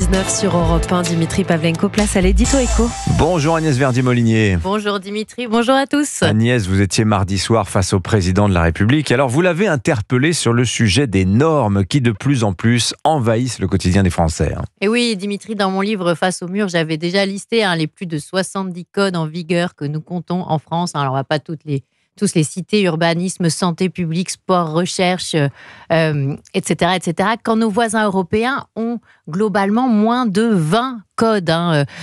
8h19 sur Europe 1. Dimitri Pavlenko, place à l'édito éco. Bonjour Agnès Verdier-Molinier. Bonjour Dimitri, bonjour à tous. Agnès, vous étiez mardi soir face au président de la République. Alors vous l'avez interpellé sur le sujet des normes qui de plus en plus envahissent le quotidien des Français. Et oui Dimitri, dans mon livre Face au mur, j'avais déjà listé les plus de 70 codes en vigueur que nous comptons en France. Alors on ne va pas tous les citer, urbanisme, santé publique, sport, recherche, etc., etc. Quand nos voisins européens ont globalement moins de 20 codes.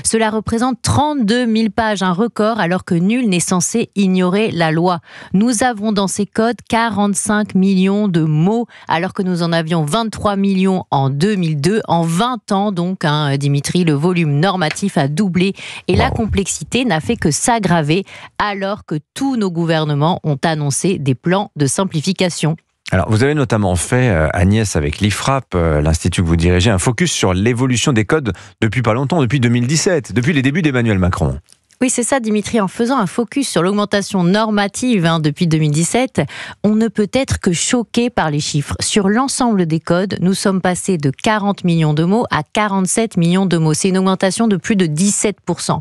Cela représente 32 000 pages, un record, alors que nul n'est censé ignorer la loi. Nous avons dans ces codes 45 millions de mots, alors que nous en avions 23 millions en 2002. En 20 ans, donc, Dimitri, le volume normatif a doublé et la complexité n'a fait que s'aggraver, alors que tous nos gouvernements ont annoncé des plans de simplification. Alors, vous avez notamment fait, Agnès, avec l'IFRAP, l'institut que vous dirigez, un focus sur l'évolution des codes depuis pas longtemps, depuis 2017, depuis les débuts d'Emmanuel Macron. Oui, c'est ça, Dimitri. En faisant un focus sur l'augmentation normative depuis 2017, on ne peut être que choqué par les chiffres. Sur l'ensemble des codes, nous sommes passés de 40 millions de mots à 47 millions de mots. C'est une augmentation de plus de 17%.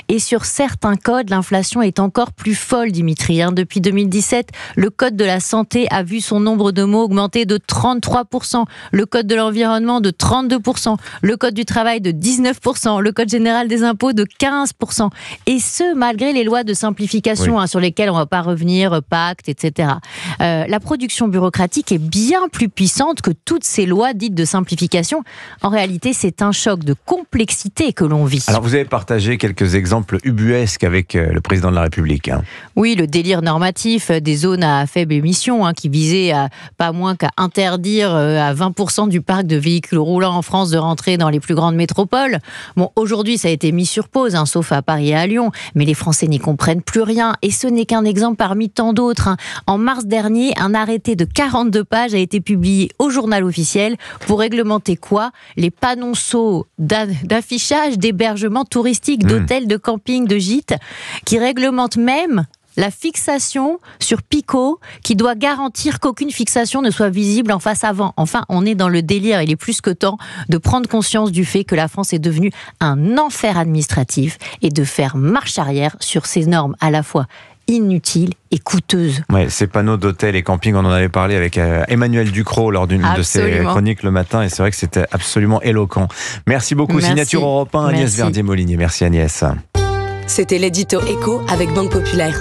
Et sur certains codes, l'inflation est encore plus folle, Dimitri. Depuis 2017, le code de la santé a vu son nombre de mots augmenter de 33%, le code de l'environnement de 32%, le code du travail de 19%, le code général des impôts de 15%. Et ce, malgré les lois de simplification sur lesquelles on ne va pas revenir, pacte, etc. La production bureaucratique est bien plus puissante que toutes ces lois dites de simplification. En réalité, c'est un choc de complexité que l'on vit. Alors, vous avez partagé quelques exemples ubuesques avec le président de la République. Oui, le délire normatif des zones à faible émission, qui visait pas moins qu'à interdire à 20% du parc de véhicules roulants en France de rentrer dans les plus grandes métropoles. Bon, aujourd'hui, ça a été mis sur pause, sauf à Paris et à Lyon. Mais les Français n'y comprennent plus rien. Et ce n'est qu'un exemple parmi tant d'autres. En mars dernier, un arrêté de 42 pages a été publié au journal officiel pour réglementer quoi ? Les panonceaux d'affichage, d'hébergement touristique, d'hôtels, de camping, de gîtes, qui réglementent même la fixation sur Pico, qui doit garantir qu'aucune fixation ne soit visible en face avant. Enfin, on est dans le délire. Il est plus que temps de prendre conscience du fait que la France est devenue un enfer administratif et de faire marche arrière sur ces normes à la fois inutiles et coûteuses. Ouais, ces panneaux d'hôtels et camping, on en avait parlé avec Emmanuel Ducrot lors d'une de ses chroniques le matin, et c'est vrai que c'était absolument éloquent. Merci beaucoup. Merci. Signature Europe 1, Agnès Verdier-Molinier. Merci Agnès. C'était l'édito éco avec Banque Populaire.